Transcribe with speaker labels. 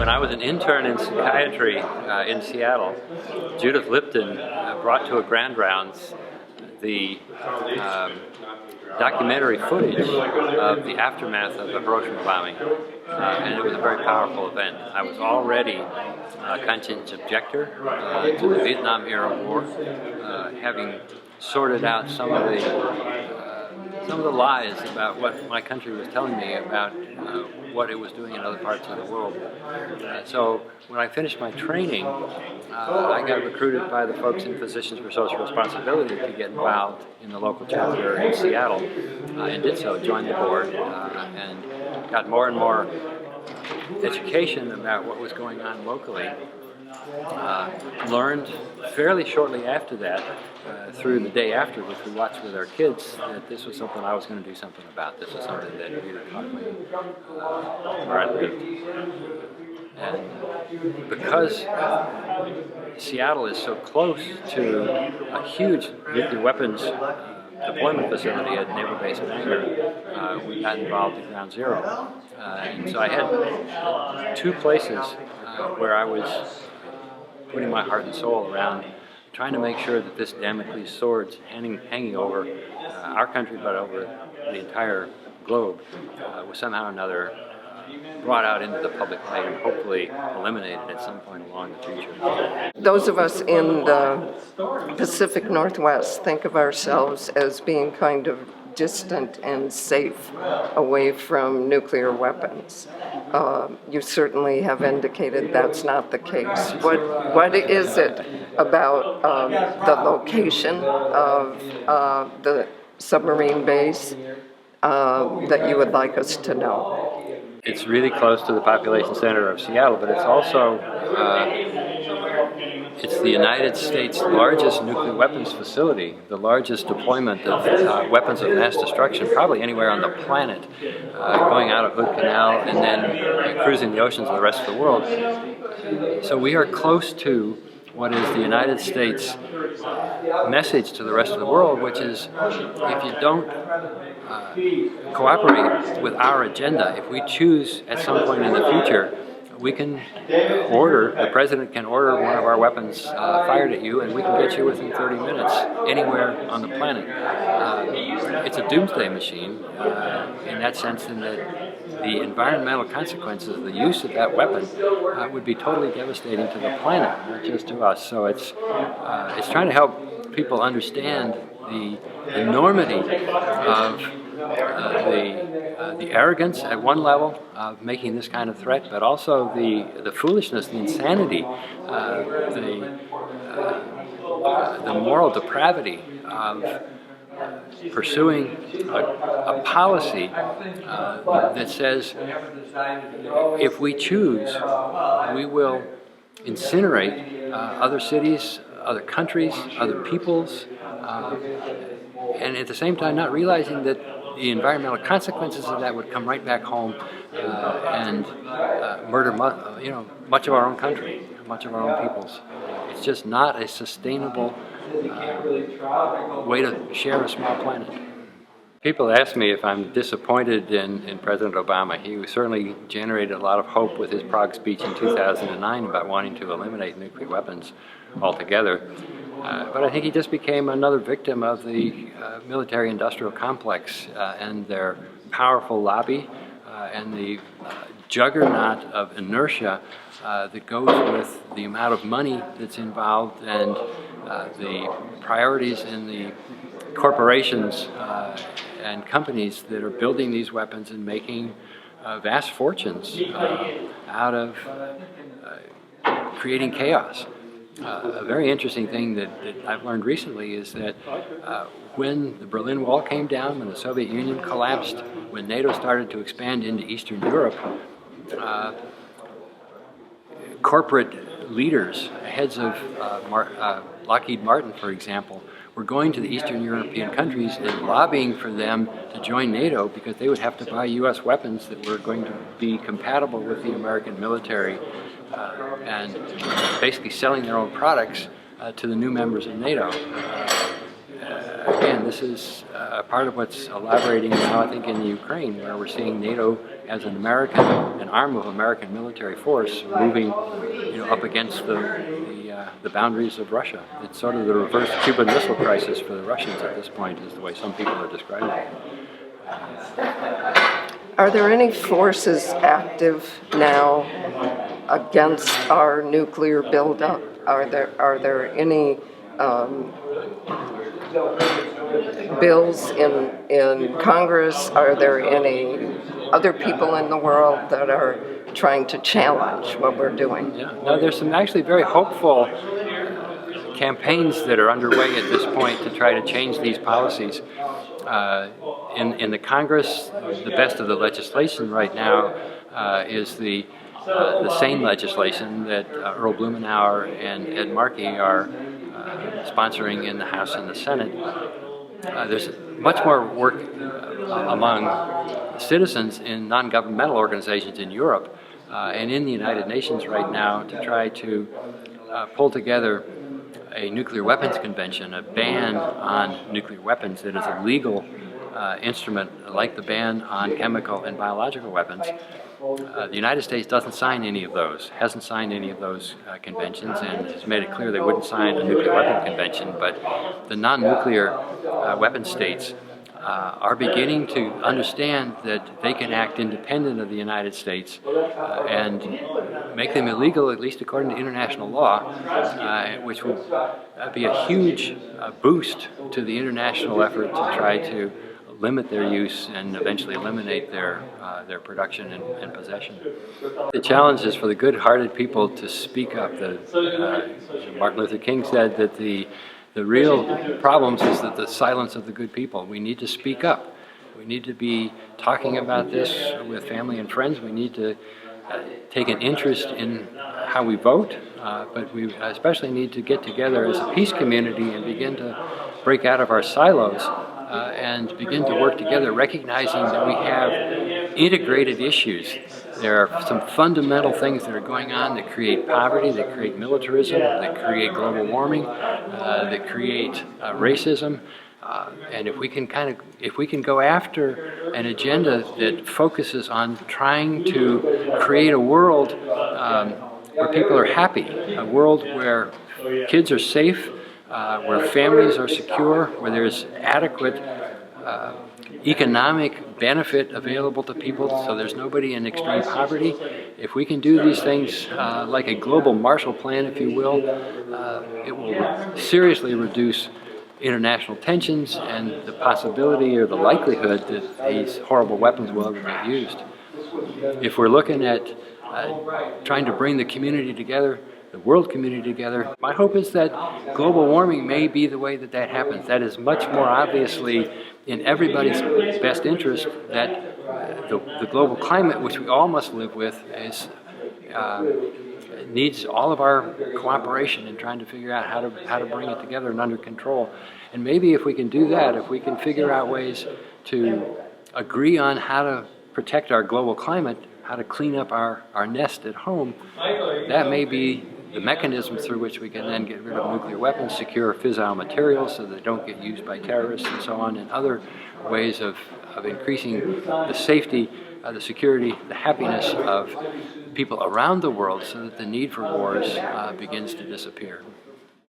Speaker 1: When I was an intern in psychiatry in Seattle, Judith Lipton brought to a Grand Rounds the documentary footage of the aftermath of the Hiroshima bombing, and it was a very powerful event. I was already a conscientious objector to the Vietnam-era war, having sorted out some of the lies about what my country was telling me about what it was doing in other parts of the world. So when I finished my training, I got recruited by the folks in Physicians for Social Responsibility to get involved in the local chapter in Seattle, and did so, joined the board, and got more and more education about what was going on locally. Learned fairly shortly after that, through the day after, which we watched with our kids, that this was something I was going to do something about. This was something that really caught me where I lived. And because Seattle is so close to a huge nuclear weapons deployment facility at Naval Base Bangor, we got involved at Ground Zero. And so I had two places where I was putting my heart and soul around trying to make sure that this Damocles sword hanging over our country, but over the entire globe, was somehow or another brought out into the public light and hopefully eliminated at some point along the future.
Speaker 2: Those of us in the Pacific Northwest think of ourselves as being kind of distant and safe away from nuclear weapons. You certainly have indicated that's not the case. What is it about the location of the submarine base that you would like us to know?
Speaker 1: It's really close to the population center of Seattle, but it's also it's the United States' largest nuclear weapons facility, the largest deployment of weapons of mass destruction probably anywhere on the planet, going out of Hood Canal and then cruising the oceans of the rest of the world. So we are close to what is the United States' message to the rest of the world, which is if you don't cooperate with our agenda, if we choose at some point in the future, we can the president can order one of our weapons fired at you, and we can get you within 30 minutes anywhere on the planet. It's a doomsday machine in that sense, in that the environmental consequences of the use of that weapon would be totally devastating to the planet, not just to us. So it's trying to help people understand the enormity of the arrogance at one level of making this kind of threat, but also the foolishness, the insanity, the moral depravity of pursuing a policy that says if we choose, we will incinerate other cities, other countries, other peoples, and at the same time not realizing that the environmental consequences of that would come right back home and murder much of our own country, much of our own peoples. It's just not a sustainable way to share a small planet. People ask me if I'm disappointed in President Obama. He certainly generated a lot of hope with his Prague speech in 2009 about wanting to eliminate nuclear weapons altogether. But I think he just became another victim of the military-industrial complex and their powerful lobby and the juggernaut of inertia that goes with the amount of money that's involved and the priorities in the corporations and companies that are building these weapons and making vast fortunes out of creating chaos. A very interesting thing that I've learned recently is that when the Berlin Wall came down, when the Soviet Union collapsed, when NATO started to expand into Eastern Europe, corporate leaders, heads of Lockheed Martin, for example, were going to the Eastern European countries and lobbying for them to join NATO because they would have to buy U.S. weapons that were going to be compatible with the American military, and basically selling their own products to the new members of NATO. Again, this is part of what's elaborating now, I think, in Ukraine, where we're seeing NATO as an arm of American military force moving, up against the boundaries of Russia. It's sort of the reverse Cuban Missile Crisis for the Russians at this point, is the way some people are describing it.
Speaker 2: Are there any forces active now against our nuclear buildup? Are there any bills in Congress? Are there any other people in the world that are trying to challenge what we're doing?
Speaker 1: Yeah, no, there's some actually very hopeful campaigns that are underway at this point to try to change these policies. In the Congress, the best of the legislation right now is the same legislation that Earl Blumenauer and Ed Markey are sponsoring in the House and the Senate. There's much more work among citizens in non-governmental organizations in Europe and in the United Nations right now to try to pull together a nuclear weapons convention, a ban on nuclear weapons that is a legal instrument like the ban on chemical and biological weapons. The United States doesn't sign any of those, hasn't signed any of those conventions, and has made it clear they wouldn't sign a nuclear weapon convention, but the non-nuclear weapon states are beginning to understand that they can act independent of the United States and make them illegal, at least according to international law, which will be a huge boost to the international effort to try to limit their use and eventually eliminate their production and possession. The challenge is for the good-hearted people to speak up. Martin Luther King said that the real problems is that the silence of the good people. We need to speak up. We need to be talking about this with family and friends. We need to take an interest in how we vote, but we especially need to get together as a peace community and begin to break out of our silos and begin to work together, recognizing that we have integrated issues. There are some fundamental things that are going on that create poverty, that create militarism, that create global warming, that create racism. And if we can go after an agenda that focuses on trying to create a world where people are happy, a world where kids are safe, where families are secure, where there's adequate economic benefit available to people, so there's nobody in extreme poverty. If we can do these things like a global Marshall Plan, if you will, it will seriously reduce international tensions and the possibility or the likelihood that these horrible weapons will ever get used. If we're looking at trying to bring the community together, the world community together, my hope is that global warming may be the way that that happens. That is much more obviously in everybody's best interest, that the global climate, which we all must live with, needs all of our cooperation in trying to figure out how to bring it together and under control. And maybe if we can do that, if we can figure out ways to agree on how to protect our global climate, how to clean up our nest at home, that may be the mechanism through which we can then get rid of nuclear weapons, secure fissile materials so they don't get used by terrorists and so on, and other ways of increasing the safety, the security, the happiness of people around the world so that the need for wars begins to disappear.